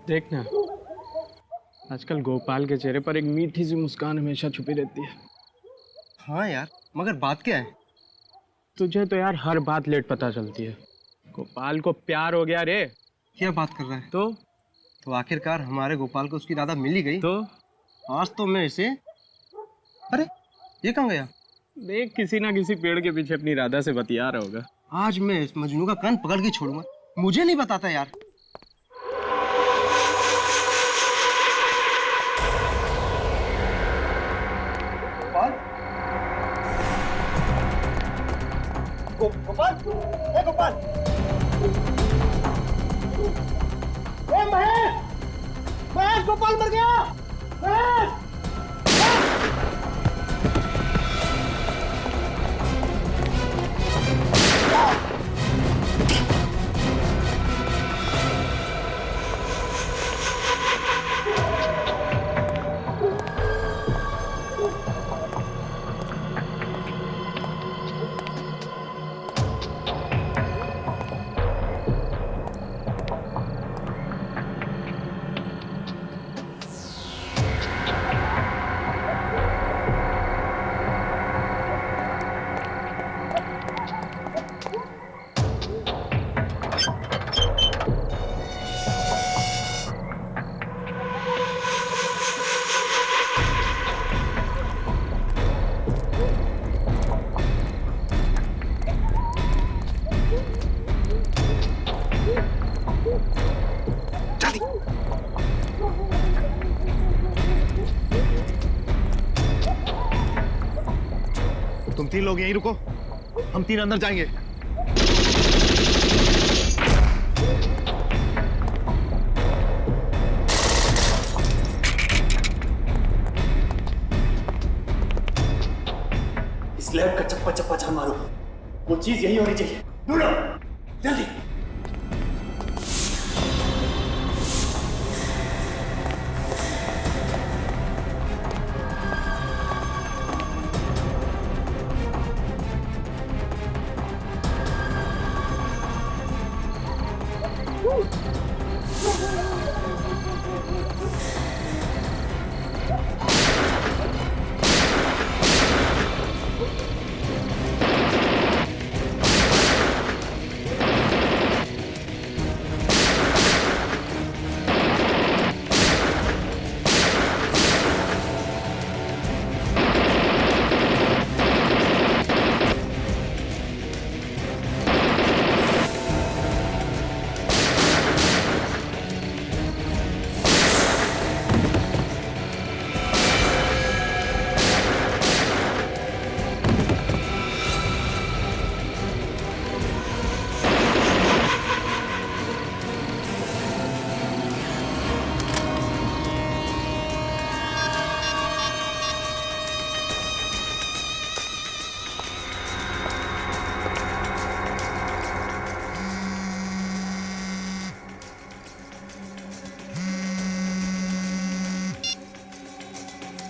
देखना, आजकल गोपाल के चेहरे पर एक मीठी सी मुस्कान हमेशा छुपी रहती है। हाँ यार, मगर बात क्या है? तुझे तो यार हर बात लेट पता चलती है। गोपाल को प्यार हो गया रे। क्या बात कर रहा है? तो आखिरकार हमारे गोपाल को उसकी राधा मिल ही गई। तो आज तो मैं इसे, अरे ये कहाँ गया? देख, किसी ना किसी पेड़ के पीछे अपनी राधा से बतिया रहा होगा। आज मैं इस मजनू का कान पकड़ के छोड़ूंगा। मुझे नहीं बताता यार। गोपाल, गोपाल, गोपाल, महेश, महेश, गोपाल मर गया। महेश, तुम तीन लोग यहीं रुको, हम तीन अंदर जाएंगे। इस लैब का चप्पा चप्पा जान मारो। वो चीज यही होनी चाहिए। ढूंढो जल्दी।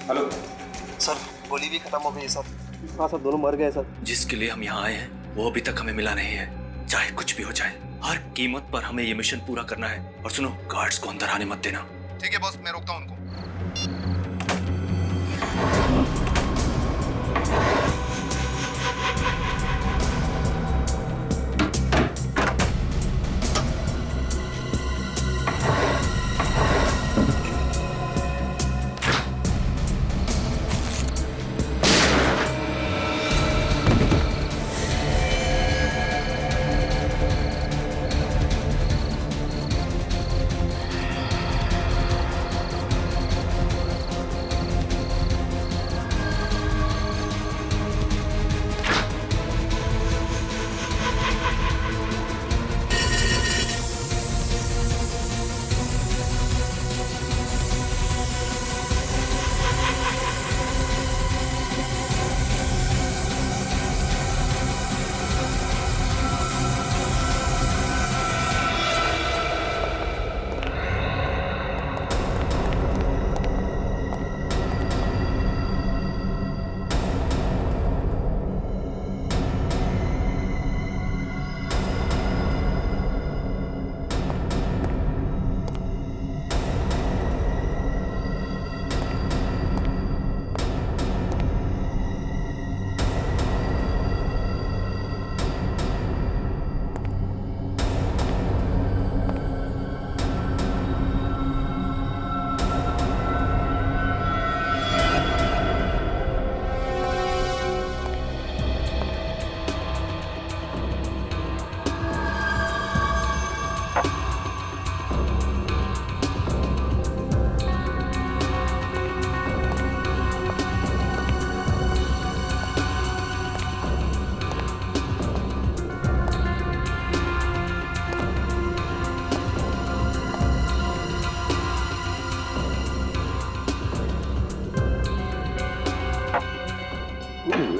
हेलो सर, गोली भी खत्म हो गई सर। हाँ सर, दोनों मर गए सर। जिसके लिए हम यहाँ आए हैं वो अभी तक हमें मिला नहीं है। चाहे कुछ भी हो जाए, हर कीमत पर हमें ये मिशन पूरा करना है। और सुनो, गार्ड्स को अंदर आने मत देना। ठीक है बॉस, मैं रोकता हूँ उनको।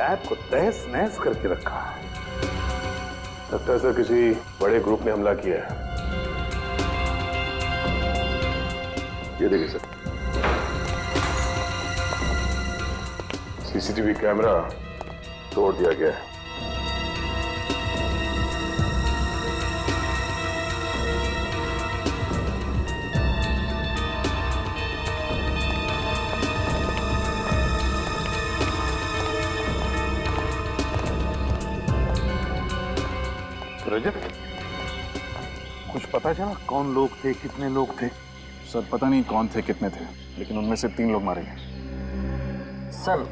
लैब को तहस नहस करके रखा है। लगता है सर किसी बड़े ग्रुप ने हमला किया है। ये देखिए सर, सीसीटीवी कैमरा तोड़ दिया गया है। रजत, कुछ पता चला कौन लोग थे, कितने लोग थे? सर पता नहीं कौन थे कितने थे, लेकिन उनमें से 3 लोग मारे गए। सर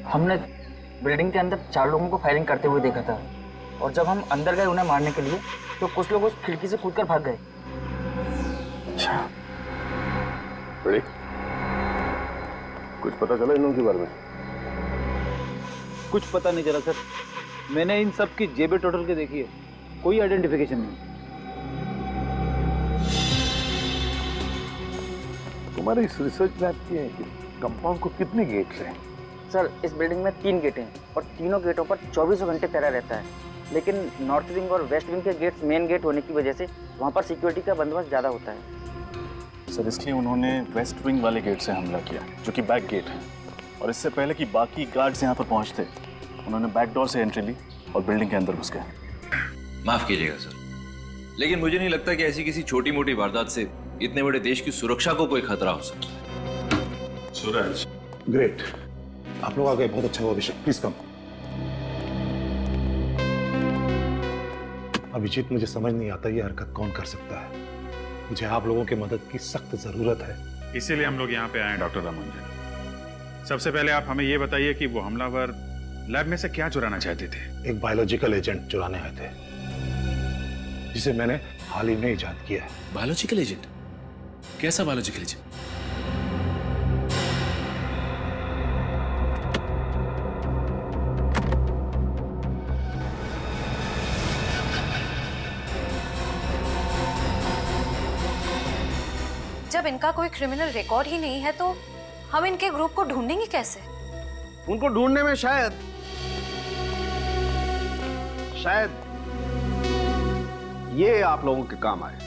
हमने बिल्डिंग के अंदर 4 लोगों को फायरिंग करते हुए देखा था, और जब हम अंदर गए उन्हें मारने के लिए तो कुछ लोग उस खिड़की से कूदकर भाग गए। अच्छा, बड़ी कुछ पता चला इन लोगों के बारे में? कुछ पता नहीं चला सर। मैंने इन सब की जेबें टोटल के देखी है, कोई आइडेंटिफिकेशन नहीं। तुम्हारे इस रिसर्च लैब की कंपाउंड को कितने गेट्स हैं? सर इस बिल्डिंग में 3 गेट हैं और तीनों गेटों पर 24 घंटे पहरा रहता है, लेकिन नॉर्थ विंग और वेस्ट विंग के गेट्स मेन गेट होने की वजह से वहाँ पर सिक्योरिटी का बंदोबस्त ज़्यादा होता है। सर इसलिए उन्होंने वेस्ट विंग वाले गेट से हमला किया, जो कि बैक गेट है, और इससे पहले कि बाकी गार्ड्स यहाँ पर पहुँचते उन्होंने बैक डोर से एंट्री ली और बिल्डिंग के अंदर घुस गए। माफ कीजिएगा सर, लेकिन मुझे नहीं लगता कि ऐसी किसी छोटी मोटी वारदात से इतने बड़े देश की सुरक्षा को कोई खतरा हो सकता है। सूरज, ग्रेट, आप लोग आ गए, बहुत अच्छा हुआ। अभिषेक प्लीज कम। अभिजीत, मुझे समझ नहीं आता ये हरकत कौन कर सकता है। मुझे आप लोगों की मदद की सख्त जरूरत है। इसीलिए हम लोग यहाँ पे आए हैं डॉक्टर रमन। सबसे पहले आप हमें ये बताइए कि वो हमलावर लैब में से क्या चुराना चाहते थे? एक बायोलॉजिकल एजेंट चुराने आए थे, जिसे मैंने हाल ही में इजाद किया है। Biological agent? कैसा बायोलॉजिकल एजेंट? जब इनका कोई क्रिमिनल रिकॉर्ड ही नहीं है तो हम इनके ग्रुप को ढूंढेंगे कैसे? उनको ढूंढने में शायद ये आप लोगों के काम आए।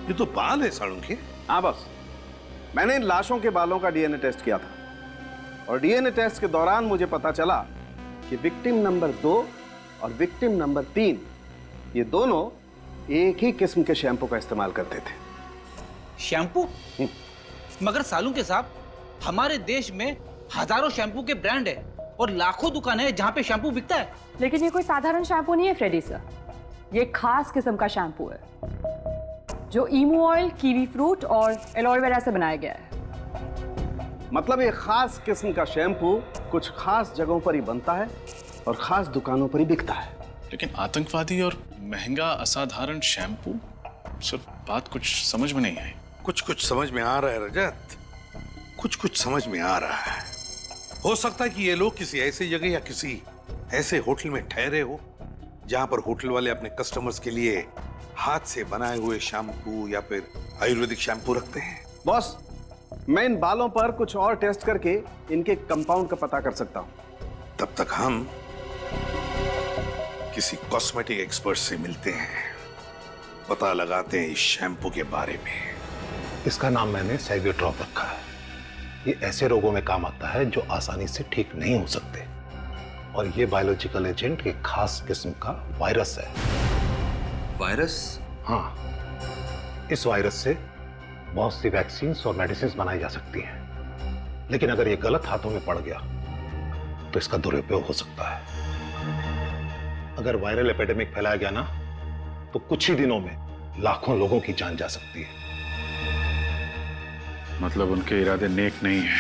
ये तो बाल है साड़ू के। हाँ बस, मैंने इन लाशों के बालों का डीएनए टेस्ट किया था, और डीएनए टेस्ट के दौरान मुझे पता चला कि विक्टिम नंबर 2 और विक्टिम नंबर 3 ये दोनों एक ही किस्म के शैम्पू का इस्तेमाल करते थे। शैम्पू? मगर सालू के साहब, हमारे देश में हजारों शैम्पू के ब्रांड है और लाखों दुकानें हैं जहां पे शैम्पू बिकता है। लेकिन ये कोई साधारण शैम्पू नहीं है फ्रेडी सर, ये खास किस्म का शैम्पू है जो ईमू ऑयल, कीवी फ्रूट और एलोवेरा से बनाया गया है। मतलब ये खास किस्म का शैम्पू कुछ खास जगहों पर ही बनता है और खास दुकानों पर ही बिकता है। लेकिन आतंकवादी और महंगा असाधारण शैम्पू, सर बात कुछ समझ में नहीं आई। कुछ कुछ समझ में आ रहा है रजत, कुछ कुछ समझ में आ रहा है। हो सकता है कि ये लोग किसी ऐसी जगह या किसी ऐसे होटल में ठहरे हो जहां पर होटल वाले अपने कस्टमर्स के लिए हाथ से बनाए हुए शैम्पू या फिर आयुर्वेदिक शैम्पू रखते हैं। बॉस, मैं इन बालों पर कुछ और टेस्ट करके इनके कंपाउंड का पता कर सकता हूं। तब तक हम किसी कॉस्मेटिक एक्सपर्ट से मिलते हैं, पता लगाते हैं इस शैम्पू के बारे में। इसका नाम मैंने सैवियोट्रॉप रखा है। ये ऐसे रोगों में काम आता है जो आसानी से ठीक नहीं हो सकते, और ये बायोलॉजिकल एजेंट एक खास किस्म का वायरस है। वायरस? हाँ, इस वायरस से बहुत सी वैक्सीन और मेडिसिन बनाई जा सकती हैं, लेकिन अगर ये गलत हाथों में पड़ गया तो इसका दुरुपयोग हो सकता है। अगर वायरल एपिडेमिक फैलाया गया ना, तो कुछ ही दिनों में लाखों लोगों की जान जा सकती है। मतलब उनके इरादे नेक नहीं है।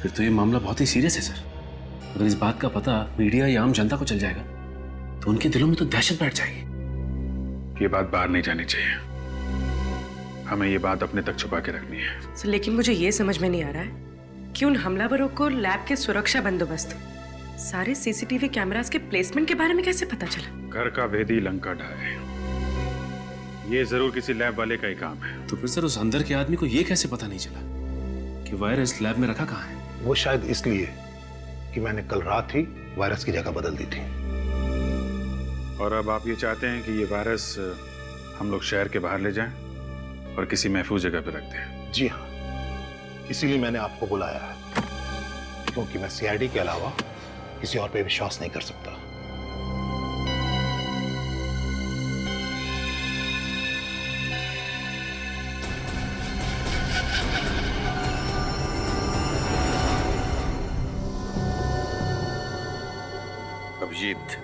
फिर तो ये मामला बहुत ही सीरियस है सर। अगर इस बात का पता मीडिया या आम जनता को चल जाएगा तो उनके दिलों में तो दहशत बैठ जाएगी। ये बात बाहर नहीं जानी चाहिए, हमें ये बात अपने तक छुपा के रखनी है। सर लेकिन मुझे ये समझ में नहीं आ रहा है कि उन हमलावरों को लैब के सुरक्षा बंदोबस्त, सारे सीसीटीवी कैमरास के प्लेसमेंट के बारे में कैसे पता चला? घर का भेदी लंका ढाए। ये जरूर किसी लैब वाले का ही काम है। तो फिर सर उस अंदर के आदमी को ये कैसे पता नहीं चला कि वायरस लैब में रखा कहाँ है? वो शायद इसलिए कि मैंने कल रात ही वायरस की जगह बदल दी थी। और अब आप ये चाहते हैं कि ये वायरस हम लोग शहर के बाहर ले जाएं और किसी महफूज जगह पे रख दें? जी हाँ, इसीलिए मैंने आपको बुलाया है, क्योंकि मैं सीआईडी के अलावा किसी और पे विश्वास नहीं कर सकता। अभिजीत,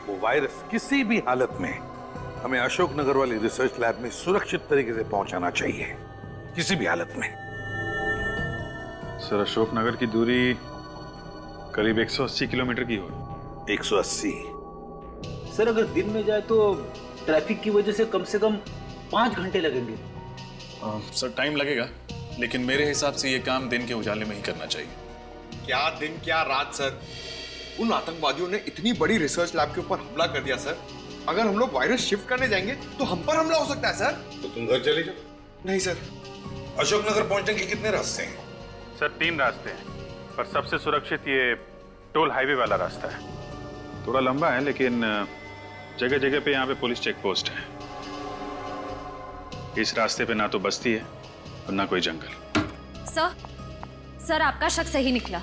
वो वायरस किसी भी हालत में हमें अशोकनगर वाली रिसर्च लैब में सुरक्षित तरीके से पहुंचाना चाहिए, किसी भी हालत में। सर, अशोकनगर की दूरी करीब 180 किलोमीटर की हो। 180? सर अगर दिन में जाए तो ट्रैफिक की वजह से कम 5 घंटे लगेंगे। सर टाइम लगेगा, लेकिन मेरे हिसाब से ये काम दिन के उजाले में ही करना चाहिए। क्या दिन क्या रात सर, उन आतंकवादियों ने इतनी बड़ी रिसर्च लैब के ऊपर हमला कर दिया सर। अगर हम लोग वायरस शिफ्ट करने जाएंगे तो हम पर हमला हो सकता है सर। तो तुम घर चले जाओ। नहीं सर। अशोकनगर पहुंचने के कितने रास्ते हैं? सर 3 रास्ते हैं, पर सबसे सुरक्षित ये टोल हाईवे वाला रास्ता है। थोड़ा लंबा है, लेकिन जगह जगह पे यहाँ पे पुलिस चेक पोस्ट है। इस रास्ते पे ना तो बस्ती है और ना कोई जंगल। सर आपका शक सही निकला।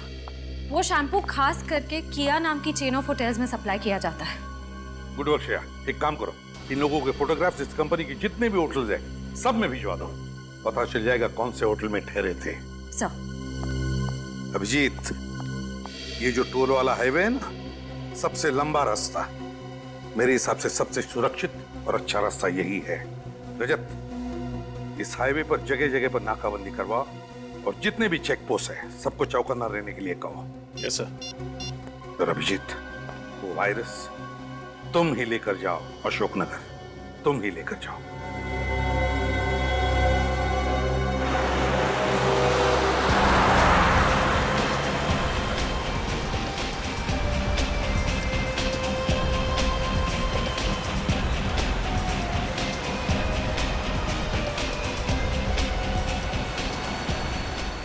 वो शैम्पू खास करके किया नाम की चेन ऑफ होटल्स में सप्लाई किया जाता है। गुड वर्क श्रेया, एक काम करो, इन लोगों के फोटोग्राफ्स इस कंपनी की जितने भी होटल्स हैं सब में भिजवा दो, पता चल जाएगा कौन से होटल में ठहरे थे। सर। अभिजीत, ये जो टोल वाला हाईवे है ना, सबसे लंबा रास्ता, मेरे हिसाब से सबसे सुरक्षित और अच्छा रास्ता यही है। रजत, इस हाईवे पर जगह जगह पर नाकाबंदी करवाओ और जितने भी चेक पोस्ट है सबको चौकन्ना रहने के लिए कहो। Yes sir. और अभिजीत, वो वायरस तुम ही लेकर जाओ अशोकनगर, तुम ही लेकर जाओ।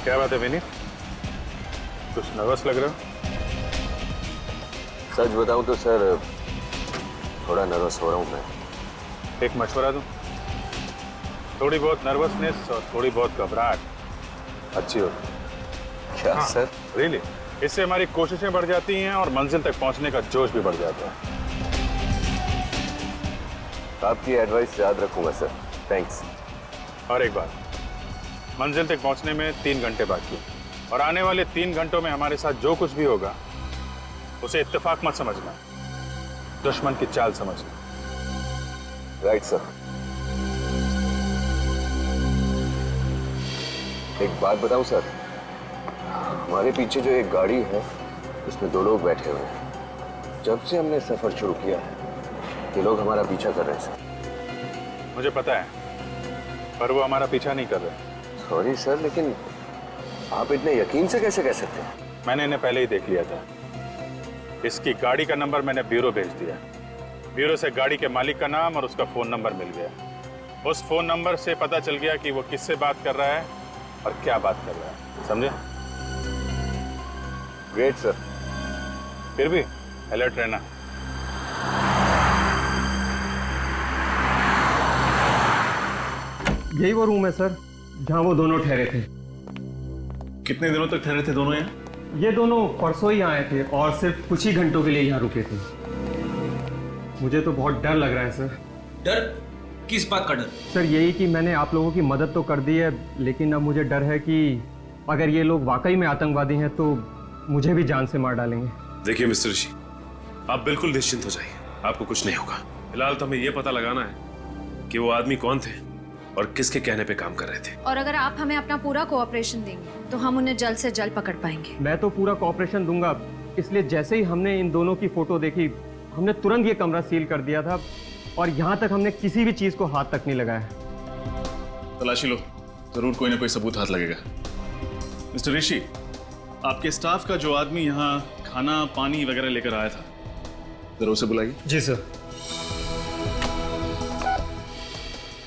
क्या बात है विनीत, कुछ नर्वस लग रहे हो? सच बताऊं तो सर थोड़ा नर्वस हो रहा हूं मैं। एक मशवरा दूं? थोड़ी बहुत नर्वसनेस और थोड़ी बहुत घबराहट अच्छी होती है। क्या सर? रियली, इससे हमारी कोशिशें बढ़ जाती हैं और मंजिल तक पहुंचने का जोश भी बढ़ जाता है। आपकी एडवाइस याद रखूंगा सर, थैंक्स। और एक बात, मंजिल तक पहुंचने में 3 घंटे बाकी हैं और आने वाले 3 घंटों में हमारे साथ जो कुछ भी होगा उसे इत्तेफाक मत समझना, दुश्मन की चाल समझना। Right sir. एक बात बताऊं सर, हमारे पीछे जो एक गाड़ी है उसमें 2 लोग बैठे हुए हैं। जब से हमने सफर शुरू किया है ये लोग हमारा पीछा कर रहे हैं सर। मुझे पता है, पर वो हमारा पीछा नहीं कर रहे। सॉरी सर, लेकिन आप इतने यकीन से कैसे कह सकते हैं? मैंने इन्हें पहले ही देख लिया था। इसकी गाड़ी का नंबर मैंने ब्यूरो भेज दिया, ब्यूरो से गाड़ी के मालिक का नाम और उसका फोन नंबर मिल गया। उस फोन नंबर से पता चल गया कि वो किससे बात कर रहा है और क्या बात कर रहा है, समझे? Great sir. फिर भी अलर्ट रहना। यही वो रूम है सर जहाँ वो दोनों ठहरे थे। कितने दिनों तक ठहरे थे दोनों यहाँ? ये दोनों परसों ही आए थे और सिर्फ कुछ ही घंटों के लिए यहाँ रुके थे। मुझे तो बहुत डर लग रहा है सर। डर? किस बात का डर? सर यही कि मैंने आप लोगों की मदद तो कर दी है, लेकिन अब मुझे डर है कि अगर ये लोग वाकई में आतंकवादी हैं तो मुझे भी जान से मार डालेंगे। देखिए मिस्टर ऋषि, आप बिल्कुल निश्चिंत हो जाइए, आपको कुछ नहीं होगा। फिलहाल तो हमें यह पता लगाना है कि वो आदमी कौन थे और किसके कहने पे काम कर रहे थे। और अगर आप हमें अपना पूरा कोऑपरेशन देंगे तो हम उन्हें जल्द से जल्द पकड़ पाएंगे। मैं तो पूरा कोऑपरेशन दूंगा, इसलिए जैसे ही हमने इन दोनों की फोटो देखी हमने तुरंत ये कमरा सील कर दिया था और यहाँ तक हमने किसी भी चीज को हाथ तक नहीं लगाया। तलाशी लो, जरूर कोई ना कोई सबूत हाथ लगेगा। मिस्टर ऋषि, आपके स्टाफ का जो आदमी यहाँ खाना पानी वगैरह लेकर आया था, जरा उसे बुलाइए। जी सर।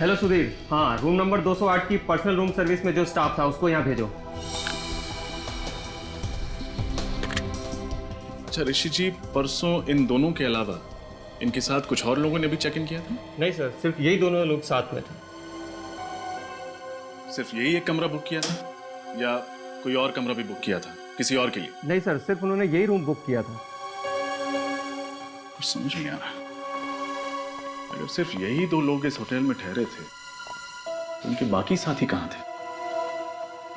हेलो सुधीर, हाँ रूम नंबर 208 की पर्सनल रूम सर्विस में जो स्टाफ था उसको यहाँ भेजो। अच्छा ऋषि जी, परसों इन दोनों के अलावा इनके साथ कुछ और लोगों ने भी चेक इन किया था? नहीं सर, सिर्फ यही दोनों लोग साथ में थे। सिर्फ यही एक कमरा बुक किया था या कोई और कमरा भी बुक किया था किसी और के लिए? नहीं सर, सिर्फ उन्होंने यही रूम बुक किया था। कुछ समझ नहीं आ रहा। अगर सिर्फ यही 2 लोग इस होटल में ठहरे थे तो उनके बाकी साथी कहाँ थे?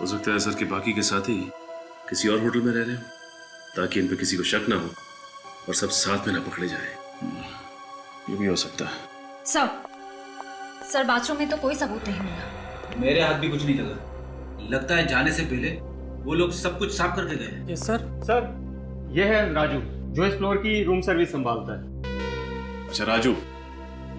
हो सकता है सर कि बाकी के साथी किसी और होटल में रह रहे हो ताकि इन पे किसी को शक ना हो और सब साथ में ना पकड़े जाए। ये भी हो सकता है। सर बाथरूम में तो कोई सबूत नहीं मिला। मेरे हाथ भी कुछ नहीं लगा। लगता है जाने से पहले वो लोग सब कुछ साफ करके गए। Yes sir. सर ये है राजू जो इस फ्लोर की रूम सर्विस संभालता है। अच्छा राजू,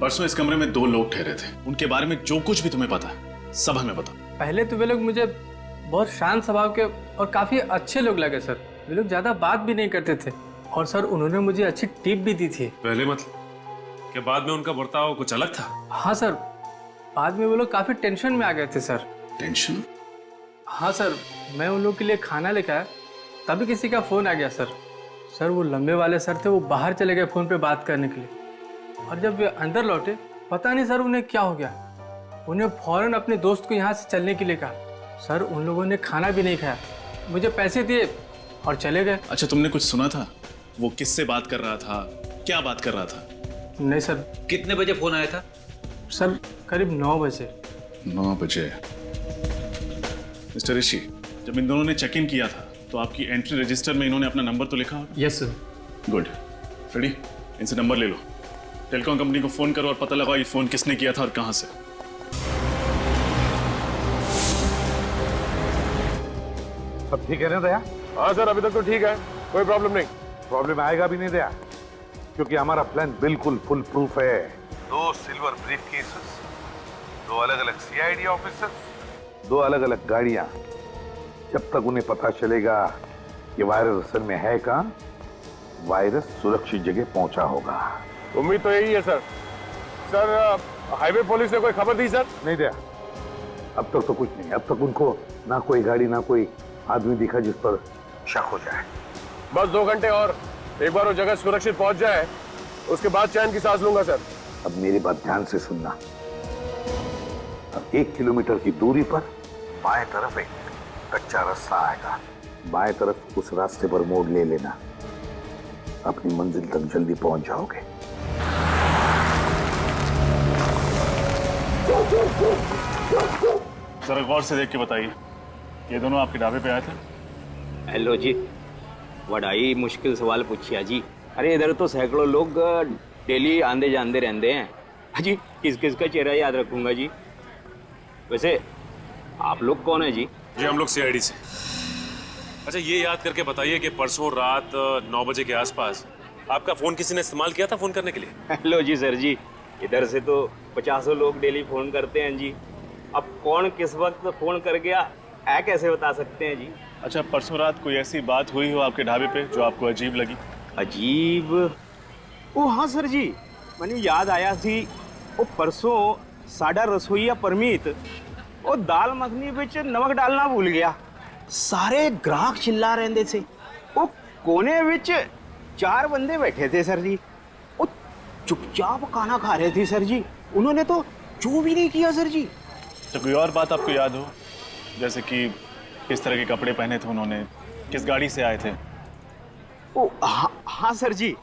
परसों इस कमरे में 2 लोग ठहरे थे, उनके बारे में जो कुछ भी तुम्हें पता है सब हमें बता। पहले तो वे लोग मुझे बहुत शांत स्वभाव के और काफी अच्छे लोग लगे सर। वे लोग ज्यादा बात भी नहीं करते थे और सर उन्होंने मुझे अच्छी टिप भी दी थी। पहले मतलब क्या बाद में उनका बर्ताव कुछ अलग था? हाँ सर, बाद में वो लोग काफी टेंशन में आ गए थे सर। टेंशन? हाँ सर, मैं उन लोग के लिए खाना लेकर आया तभी किसी का फोन आ गया सर। सर वो लंबे वाले सर थे, वो बाहर चले गए फोन पे बात करने के लिए और जब वे अंदर लौटे पता नहीं सर उन्हें क्या हो गया। उन्हें फौरन अपने दोस्त को यहाँ से चलने के लिए कहा। सर उन लोगों ने खाना भी नहीं खाया, मुझे पैसे दिए और चले गए। अच्छा तुमने कुछ सुना था? वो किससे बात कर रहा था, क्या बात कर रहा था? नहीं सर। कितने बजे फोन आया था? सर करीब 9 बजे। 9 बजे। मिस्टर ऋषि, जब इन दोनों ने चेक इन किया था तो आपकी एंट्री रजिस्टर में इन्होंने अपना नंबर तो लिखा? Yes sir. गुड। रेडी, इनसे नंबर ले लो, टेलीकॉम कंपनी को फोन करो और पता लगाओ ये फोन किसने किया था और कहां से। सब ठीक है ना दया? हाँ सर, अभी तक तो ठीक है, कोई प्रॉब्लम नहीं। प्रॉब्लम आएगा भी नहीं दया, क्योंकि हमारा प्लान बिल्कुल फुल प्रूफ है। 2 सिल्वर ब्रीफकेसेस, 2 अलग अलग सीआईडी ऑफिसर्स, 2 अलग अलग गाड़ियां। जब तक उन्हें पता चलेगा कि वायरस असल में है कहां, वायरस सुरक्षित जगह पहुंचा होगा। उम्मीद तो यही है सर। सर हाईवे पुलिस ने कोई खबर दी सर? नहीं दया, अब तक तो कुछ नहीं। अब तक उनको ना कोई गाड़ी ना कोई आदमी दिखा जिस पर शक हो जाए। बस 2 घंटे और, एक बार वो जगह सुरक्षित पहुंच जाए उसके बाद चैन की सांस लूंगा सर। अब मेरी बात ध्यान से सुनना। अब 1 किलोमीटर की दूरी पर बाएं तरफ एक कच्चा रास्ता आएगा, बाएं तरफ उस रास्ते पर मोड़ ले लेना, अपनी मंजिल तक जल्दी पहुंच जाओगे। जरा गौर से देख के बताइए, ये दोनों आपके ढाबे पे आए थे? हेलो जी, बड़ा ही मुश्किल सवाल पूछिया जी। अरे इधर तो सैकड़ों लोग डेली आंदे जांदे रहते हैं जी, किस किस का चेहरा याद रखूंगा जी। वैसे आप लोग कौन है जी? जी हम लोग सीआईडी से। अच्छा ये याद करके बताइए कि परसों रात 9 बजे के आसपास आपका फोन किसी ने इस्तेमाल किया था फोन करने के लिए? हेलो जी सर जी, इधर से तो 50 लोग डेली फोन करते हैं जी। अब कौन किस वक्त फोन कर गया है कैसे बता सकते हैं जी। अच्छा परसों रात कोई ऐसी बात हुई हो आपके ढाबे पे जो आपको अजीब लगी? अजीब? ओ हाँ सर जी, मैंने याद आया थी। वो परसों साडा रसोईया परमीत वो दाल मखनी बिच नमक डालना भूल गया। सारे ग्राहक चिल्ला रहे थे। वो कोने विच 4 बंदे बैठे थे सर जी, वो चुपचाप खाना खा रहे थे सर जी। उन्होंने तो जो भी नहीं किया सर जी। तो कोई और बात आपको याद हो, जैसे कि किस तरह के कपड़े पहने थे उन्होंने, किस गाड़ी से आए थे? ओ हाँ सर जी,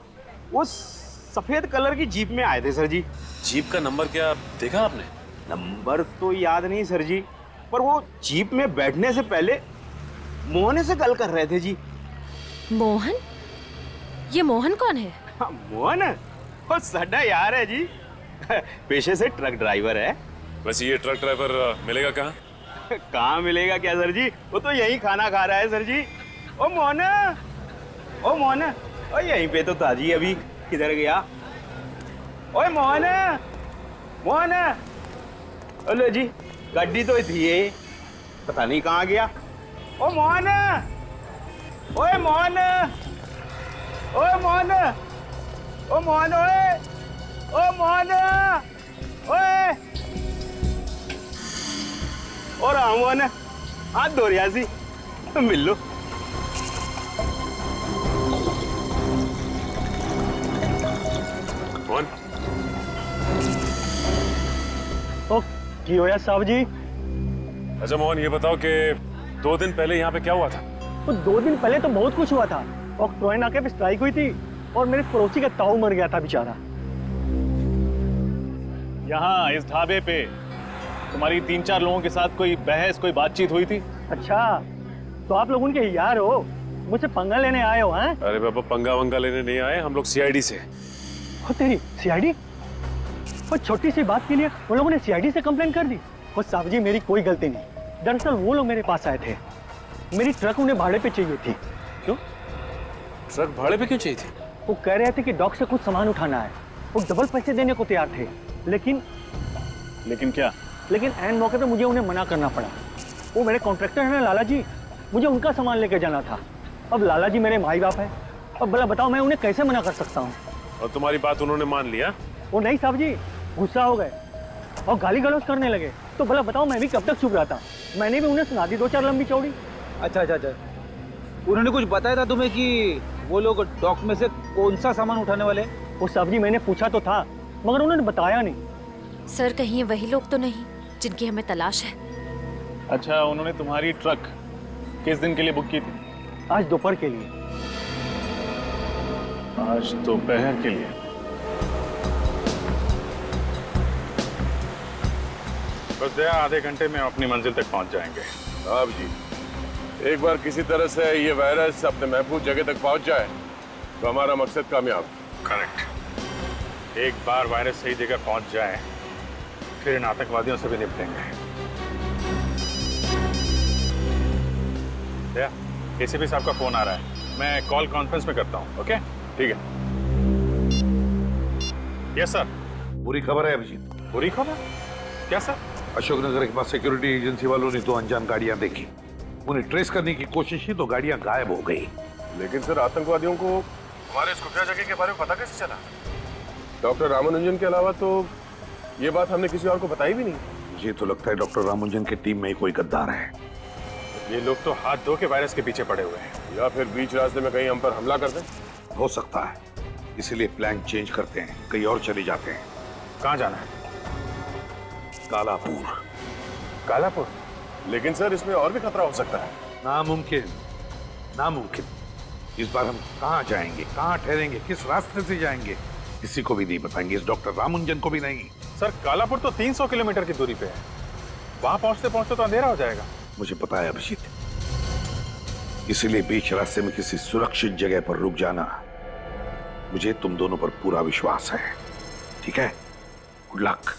वो सफेद कलर की जीप में आए थे सर जी। जीप का नंबर क्या देखा आपने? नंबर तो याद नहीं सर जी, पर वो जीप में बैठने से पहले मोहन से गल कर रहे थे जी। मोहन? ये मोहन कौन है? हाँ, मोहन वो साडा यार है जी, पेशे से ट्रक ड्राइवर है। वैसे ये ट्रक ड्राइवर मिलेगा कहाँ? कहाँ मिलेगा क्या सर जी, वो तो यही खाना खा रहा है सर जी। ओ मोहन, ओ मोहन, ओ यहीं पे तो था जी, अभी किधर गया? ओए मोहन, मोहन, हेलो जी, गाड़ी तो थी ये, पता नहीं कहाँ गया। ओ मोहन, ओए मोहन, ओए मोहन, ओ मोहन, ओए, ओ मोहन, ओए, और आमो ना हाथ धो रिया सी मिल लो। कौन? ओ की होया साहब जी? अच्छा मोहन, ये बताओ कि 2 दिन पहले यहाँ पे क्या हुआ था? तो 2 दिन पहले तो बहुत कुछ हुआ था। और ट्रोय नाके पे स्ट्राइक हुई थी और मेरे पड़ोसी का ताऊ मर गया था बेचारा। यहाँ इस ढाबे पे तुम्हारी 3-4 लोगों के साथ कोई बहस, कोई बातचीत हुई थी? अच्छा, तो आप लोग उनके यार हो, मुझसे पंगा लेने आए हो? हैं? अरे बाबा, पंगा वंगा लेने नहीं आए, हम लोग सीआईडी से। हो तेरी सीआईडी? वो छोटी सी बात के लिए उन लोगों ने सीआईडी से कंप्लेन कर दी। वो साहब जी मेरी कोई गलती नहीं। दरअसल वो लोग मेरे पास आए थे, मेरी ट्रक उन्हें भाड़े पे चाहिए थी। क्यों? ट्रक भाड़े पे क्यों चाहिए थी? वो कह रहे थे कि डॉक से कुछ सामान उठाना है। वो डबल पैसे देने को तैयार थे, लेकिन क्या? लेकिन एन मौके पे मुझे उन्हें मना करना पड़ा। वो मेरे कॉन्ट्रैक्टर हैं ना लाला जी, मुझे उनका सामान लेकर जाना था। अब लाला जी मेरे माई बाप है, अब भला बताओ मैं उन्हें कैसे मना कर सकता हूँ? और तुम्हारी बात उन्होंने मान लिया? वो नहीं साहब जी, गुस्सा हो गए और गाली गलौज करने लगे। तो भला बताओ मैं भी कब तक चुप रहता? मैंने भी उन्हें सुना दी 2-4 लंबी चौड़ी। अच्छा, उन्होंने कुछ बताया था तुम्हें कि वो लोग डॉक में से कौन सा सामान उठाने वाले? वो साहब जी मैंने पूछा तो था, मगर उन्होंने बताया नहीं। सर कहीं ये वही लोग तो नहीं जिनकी हमें तलाश है? अच्छा, उन्होंने तुम्हारी ट्रक किस दिन के लिए बुक की थी? आज दोपहर के लिए। आज दोपहर के लिए? बस दया, आधे घंटे में अपनी मंजिल तक पहुंच जाएंगे। साहब जी, एक बार किसी तरह से ये वायरस अपने महफूज जगह तक पहुंच जाए तो हमारा मकसद कामयाब। करेक्ट। एक बार वायरस सही जगह पहुंच जाए फिर इन आतंकवादियों से भी निपटेंगे। दया, एसीपी साहब का फोन आ रहा है, मैं कॉल कॉन्फ्रेंस में करता हूँ। ओके, ठीक है। Yes sir. बुरी खबर है अभिजीत। बुरी खबर? क्या सर? अशोकनगर के पास सिक्योरिटी एजेंसी वालों ने 2 अनजान गाड़ियां देखी। उन्हें ट्रेस करने की कोशिश की तो गाड़ियां गायब हो गई। लेकिन सर, आतंकवादियों को हमारे इस खुफिया जगह के बारे में पता कैसे चला? डॉक्टर रामानुजन के अलावा तो ये बात हमने किसी और को बताई भी नहीं। मुझे तो लगता है डॉक्टर रामानुजन की टीम में ही कोई गद्दार है। ये लोग तो हाथ धो के वायरस के पीछे पड़े हुए हैं। या फिर बीच रास्ते में कहीं हम पर हमला कर दें। हो सकता है, इसीलिए प्लान चेंज करते हैं, कहीं और चले जाते हैं। कहाँ जाना है? कालापुर। कालापुर? लेकिन सर, इसमें और भी खतरा हो सकता है। नामुमकिन, नामुमकिन। इस बार हम कहाँ जाएंगे, कहाँ ठहरेंगे, किस रास्ते से जाएंगे, किसी को भी नहीं बताएंगे, इस डॉक्टर रामानुजन को भी नहीं। सर, कालापुर तो 300 किलोमीटर की दूरी पे है। वहां पहुंचते पहुंचते तो अंधेरा हो जाएगा। मुझे पता है अभिजीत, इसीलिए बीच रास्ते में किसी सुरक्षित जगह पर रुक जाना। मुझे तुम दोनों पर पूरा विश्वास है, ठीक है? Good luck.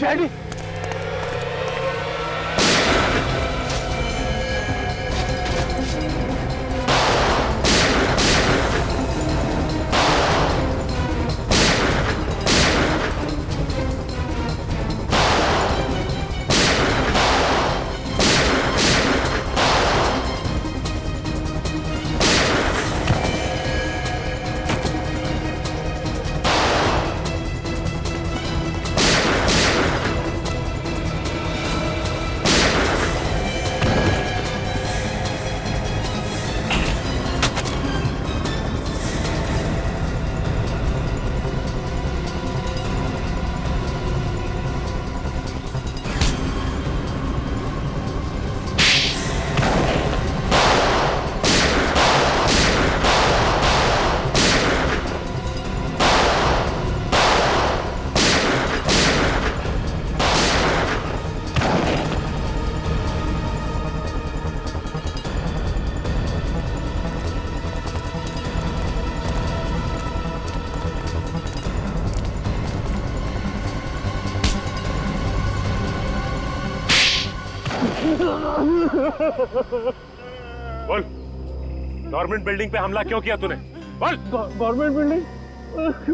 डैडी, बोल, गवर्नमेंट बिल्डिंग पे हमला क्यों किया तूने? बोल। Government building?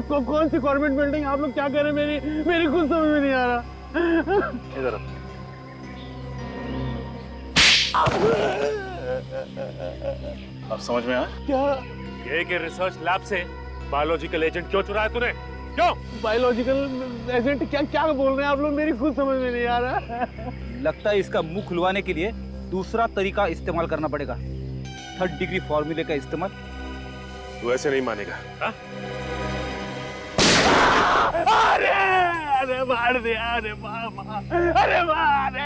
कौन सी गवर्नमेंट बिल्डिंग? आप लोग क्या कह रहे हैं? मेरी कुछ समझ में नहीं आ रहा। इधर अब समझ में आया? क्या? ये कि रिसर्च लैब से बायोलॉजिकल एजेंट क्यों चुराया तूने? क्यों? Biological agent? क्या बोल रहे हैं आप लोग? मेरी खुद समझ में नहीं आ रहा। लगता है इसका मुंह खुलवाने के लिए दूसरा तरीका इस्तेमाल करना पड़ेगा, 3rd डिग्री फॉर्मूले का इस्तेमाल। तू ऐसे नहीं मानेगा। हा? अरे अरे मार दिया, अरे मामा, अरे मारे,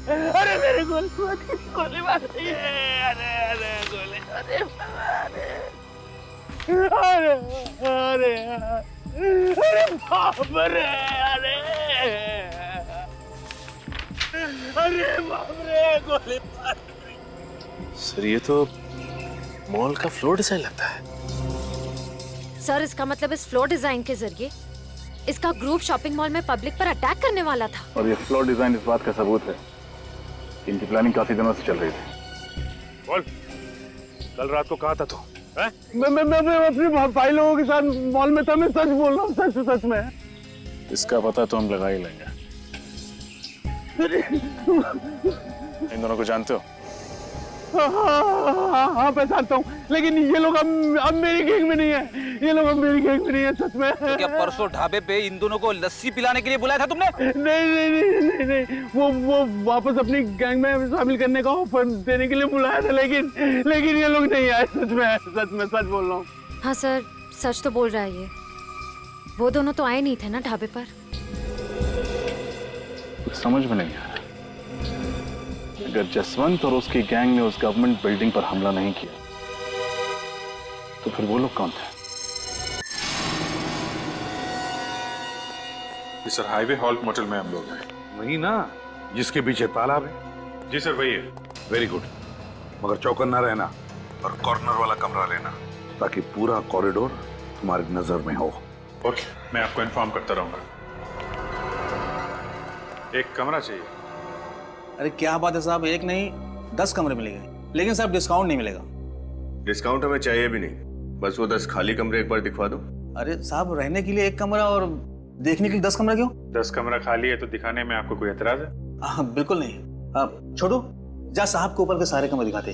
अरे मेरे गोली मार दी है, अरे गोली, अरे अरे अरे अरे बाप रे, अरे बाप रे, गोली मार दी। सर ये तो मॉल का फ्लोर डिजाइन लगता है। सर इसका मतलब इस फ्लोर डिजाइन के जरिए इसका ग्रुप शॉपिंग मॉल में पब्लिक पर अटैक करने वाला था। और ये फ्लोर डिजाइन इस बात का सबूत है कि इनकी प्लानिंग काफी दिनों से चल रही थी। बोल, कल रात को कहाँ था तू? मैं अपने भाई लोगों के साथ मॉल में था। मैं सच बोल रहा हूँ, सच में। इसका पता तो हम लगा ही लेंगे। इन दोनों को जानते हो? हाँ पहचानता हूँ, लेकिन ये लोग अब मेरी गैंग में नहीं है। ये लोग अब मेरी गैंग में नहीं है, सच में। तो क्या परसों ढाबे पे इन दोनों को लस्सी पिलाने के लिए बुलाया था तुमने? नहीं, वो वापस अपनी गैंग में शामिल करने का ऑफर देने के लिए बुलाया था, लेकिन ये लोग नहीं आए। सच बोल रहा हूँ। हाँ सर, सच तो बोल रहा है ये। वो दोनों तो आए नहीं थे ना ढाबे पर। कुछ समझ में नहीं आया। अगर जसवंत और उसकी गैंग ने उस गवर्नमेंट बिल्डिंग पर हमला नहीं किया तो फिर वो लोग कौन थे? सर हाईवे हॉल्ट मोटल में हम लोग हैं। वही ना जिसके पीछे तालाब है? जी सर वही है। वेरी गुड, मगर चौकन्ना रहना और कॉर्नर वाला कमरा लेना ताकि पूरा कॉरिडोर तुम्हारी नजर में हो। ओके, मैं आपको इन्फॉर्म करता रहूंगा। एक कमरा चाहिए। अरे क्या बात है साहब, एक नहीं 10 कमरे मिलेंगे, लेकिन साहब डिस्काउंट नहीं मिलेगा। डिस्काउंट हमें चाहिए भी नहीं, बस वो 10 खाली कमरे एक बार दिखवा दो। अरे साहब, रहने के लिए 1 कमरा और देखने के लिए 10 कमरा क्यों? 10 कमरा खाली है तो दिखाने में आपको कोई एतराज है? बिल्कुल नहीं। छोटू, जा साहब के ऊपर के सारे कमरे दिखाते।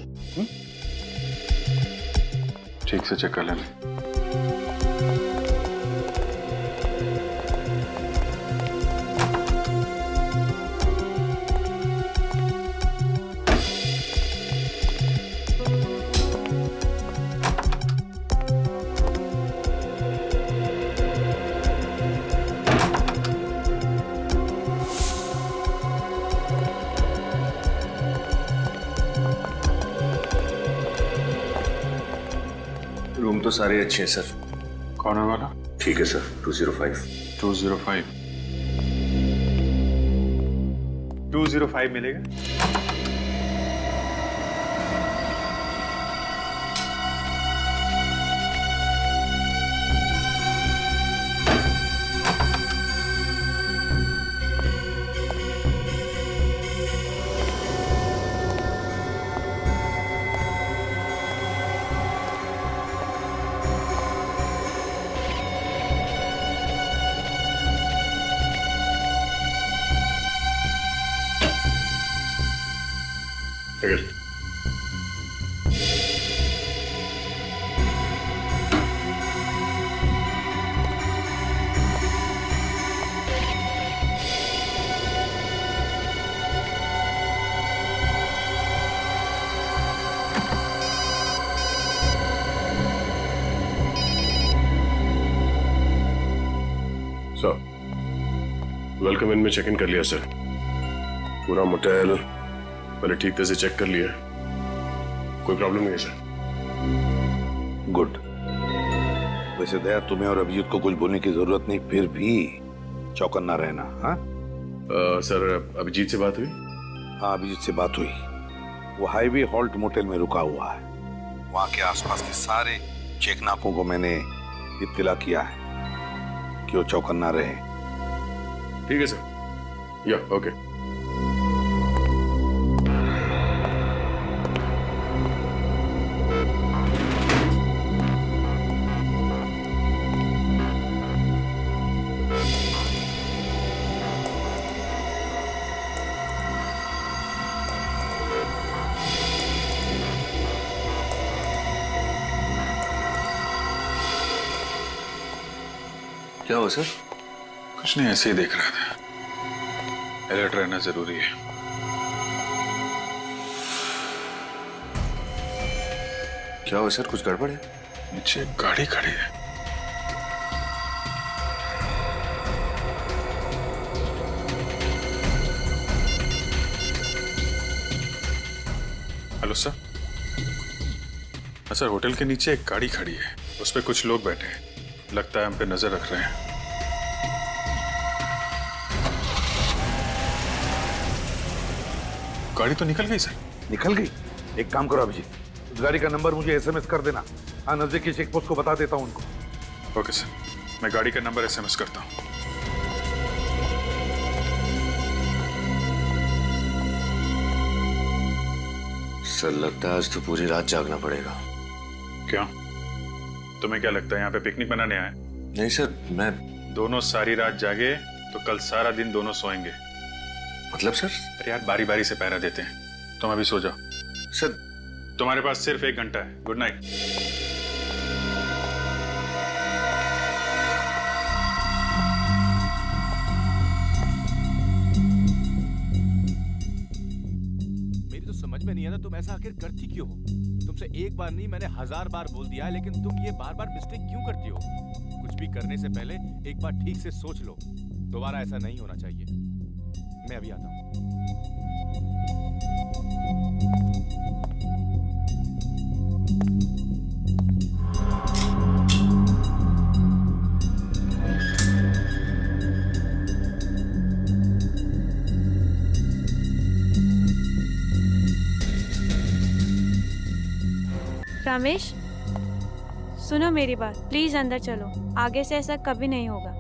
ठीक से चेक कर लेना। रूम तो सारे अच्छे हैं सर। कौन है वाला? ठीक है सर, 205। 205 मिलेगा। सर, वेलकम इन में चेक इन कर लिया सर। पूरा मोटेल पहले ठीक तरह से चेक कर लिया, कोई प्रॉब्लम नहीं है सर। गुड। वैसे दया, तुम्हें और अभिजीत को कुछ बोलने की जरूरत नहीं, फिर भी चौकन्ना रहना। हाँ सर, अभिजीत से बात हुई? हाँ, अभिजीत से बात हुई। वो हाईवे हॉल्ट मोटेल में रुका हुआ है। वहां के आसपास के सारे चेक नाकों को मैंने इत्तला किया है कि वो चौकन्ना रहे। ठीक है सर। या ओके। क्या हुआ सर? कुछ नहीं, ऐसे ही देख रहा था। अलर्ट रहना जरूरी है। क्या हुआ सर, कुछ गड़बड़ है? नीचे गाड़ी खड़ी है। Hello sir. सर, होटल के नीचे एक गाड़ी खड़ी है, उस पर कुछ लोग बैठे हैं, लगता है हम पे नजर रख रहे हैं। गाड़ी तो निकल गई सर। निकल गई? एक काम करो अभिजीत, उस गाड़ी का नंबर मुझे एसएमएस कर देना। हाँ, नजदीकी चेक पोस्ट को बता देता हूँ उनको। ओके सर, मैं गाड़ी का नंबर एसएमएस करता हूँ। सर लगता है आज तो पूरी रात जागना पड़ेगा। क्यों? तुम्हें क्या लगता है यहाँ पे पिकनिक मनाने आए? नहीं सर, मैं दोनों सारी रात जागे तो कल सारा दिन दोनों सोएंगे। मतलब सर? अरे यार, बारी बारी से पहरा देते हैं। तुम अभी सो जाओ। सर तुम्हारे पास सिर्फ 1 घंटा है। Good night. मेरी तो समझ में नहीं आता तुम ऐसा आखिर करती क्यों हो? तुमसे एक बार नहीं, मैंने 1000 बार बोल दिया है, लेकिन तुम ये बार बार मिस्टेक क्यों करती हो? कुछ भी करने से पहले एक बार ठीक से सोच लो। दोबारा ऐसा नहीं होना चाहिए। मैं अभी आता हूँ। रमेश, सुनो मेरी बात, प्लीज अंदर चलो। आगे से ऐसा कभी नहीं होगा।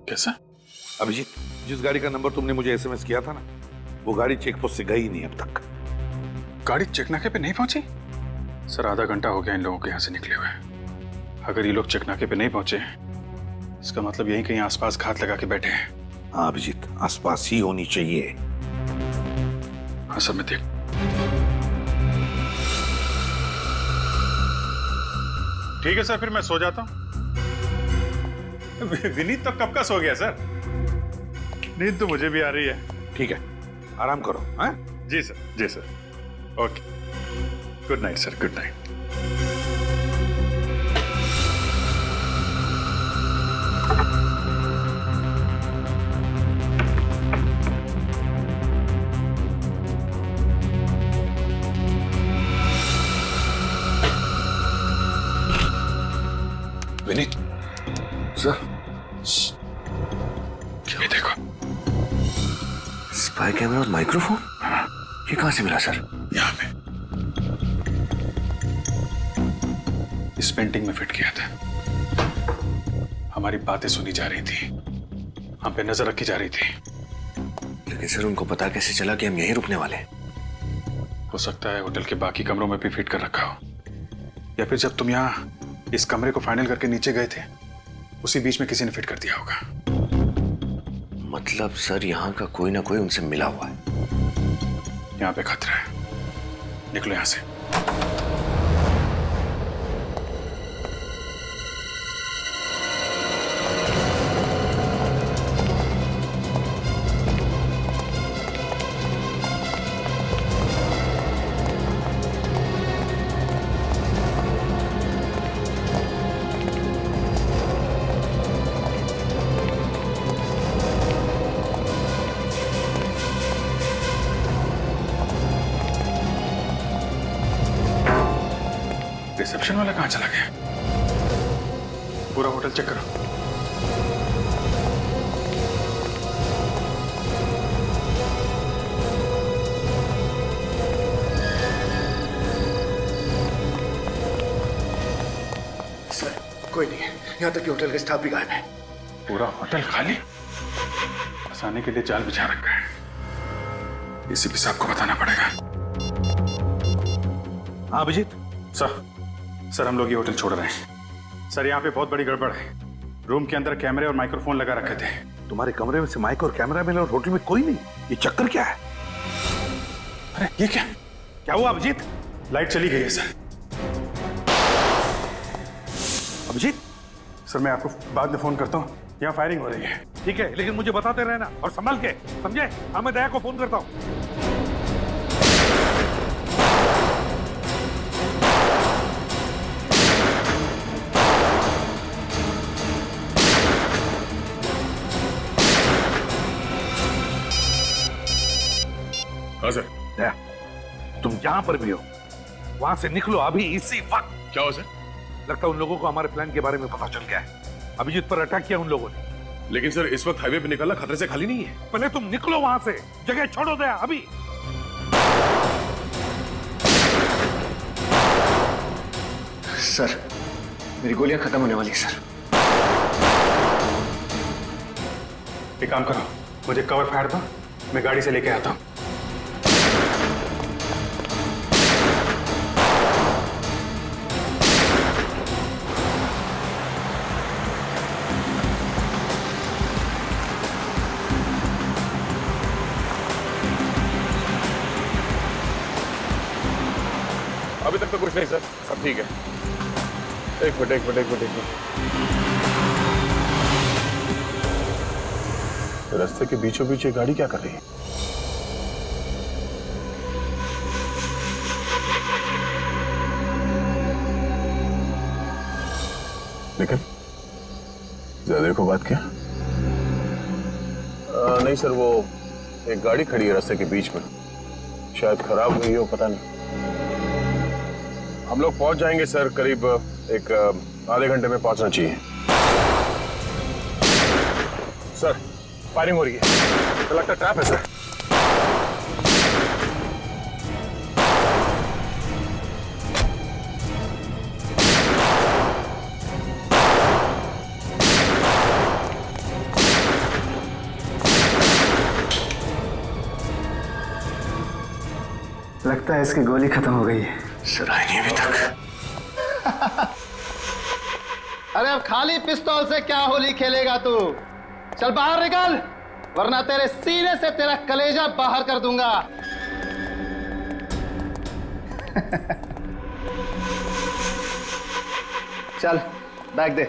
कैसा? अभिजीत, जिस गाड़ी का नंबर तुमने मुझे एसएमएस किया था ना, वो गाड़ी चेक पोस्ट से गई नहीं अब तक। गाड़ी चेक नाके पे नहीं पहुंची? सर, आधा घंटा हो गया इन लोगों के यहाँ से निकले हुए। अगर ये लोग चेक नाके पे नहीं पहुंचे, इसका मतलब यही कहीं आसपास घात लगा के बैठे हैं। हाँ अभिजीत, आसपास ही होनी चाहिए। हाँ सर, मैं देख। ठीक है सर, फिर मैं सो जाता हूँ। विनीत तो कब का सो गया सर। नींद तो मुझे भी आ रही है। ठीक है, आराम करो। हाँ? जी सर, जी sir. Okay, good night sir, good night. Vineet sir, ये देखो, स्पाई कैमरा और माइक्रोफोन। ये कहां से मिला सर? यहाँ पे इस पेंटिंग में फिट किया था। हमारी बातें सुनी जा रही थी, हम पे नजर रखी जा रही थी। लेकिन सर, उनको पता कैसे चला कि हम यहीं रुकने वाले? हो सकता है होटल के बाकी कमरों में भी फिट कर रखा हो, या फिर जब तुम यहाँ इस कमरे को फाइनल करके नीचे गए थे, उसी बीच में किसी ने फिट कर दिया होगा। मतलब सर, यहाँ का कोई ना कोई उनसे मिला हुआ है। यहाँ पे खतरा है, निकलो यहाँ से। रिसेप्शन वाला कहाँ चला गया? पूरा होटल चेक करो। सर कोई नहीं है, यहाँ तक कि होटल का स्टाफ भी गायब है। पूरा होटल खाली? फंसाने के लिए जाल बिछा रखा है। एसीपी साहब को बताना पड़ेगा। हाँ अभिजीत सर हम लोग ये होटल छोड़ रहे हैं। सर यहाँ पे बहुत बड़ी गड़बड़ है। रूम के अंदर कैमरे और माइक्रोफोन लगा रखे थे। तुम्हारे कमरे में से माइक और कैमरा मिला और होटल में कोई नहीं? ये चक्कर क्या है? अरे ये क्या हुआ अभिजीत? लाइट चली गई है सर। अभिजीत सर मैं आपको बाद में फोन करता हूँ, यहाँ फायरिंग हो रही है। ठीक है, लेकिन मुझे बताते रहना और संभल के, समझे? हाँ मैं दया को फोन करता हूँ। हाँ सर। दया, तुम जहां पर भी हो वहां से निकलो अभी, इसी वक्त। क्या हो सर? लगता है उन लोगों को हमारे प्लान के बारे में पता चल गया है। अभिजीत पर अटैक किया उन लोगों ने। लेकिन सर इस वक्त हाईवे पे निकलना खतरे से खाली नहीं है। पहले तुम निकलो वहां से, जगह छोड़ो दया अभी। सर मेरी गोलियां खत्म होने वाली सर। एक काम करो, मुझे कवर फायर दो, मैं गाड़ी से लेके आता हूँ। अभी तक तो कुछ नहीं सर, सब ठीक है। एक मिनट। रास्ते के बीचों बीच ये गाड़ी क्या कर रही है? लेकिन ज्यादा को बात क्या? नहीं सर, वो एक गाड़ी खड़ी है रास्ते के बीच में, शायद खराब हुई हो, पता नहीं। हम लोग पहुंच जाएंगे सर, करीब एक आधे घंटे में पहुंचना चाहिए। सर फायरिंग हो रही है, तो लगता है ट्रैप है सर। लगता है इसकी गोली खत्म हो गई है। सर आएंगे अभी तक। अरे अब खाली पिस्तौल से क्या होली खेलेगा तू? चल बाहर निकल, वरना तेरे सीने से तेरा कलेजा बाहर कर दूंगा। चल बैग दे,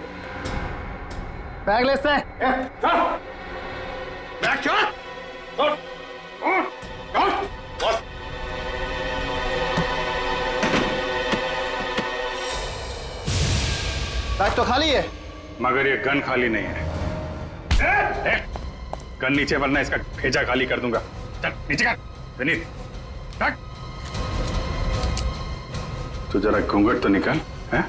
बैग ले से। बैग क्या? बैग तो खाली है, मगर ये गन खाली नहीं है। गन नीचे, वरना इसका भेजा खाली कर दूंगा। चल नीचे कर विनीत। तो जरा घूंघट तो निकाल। है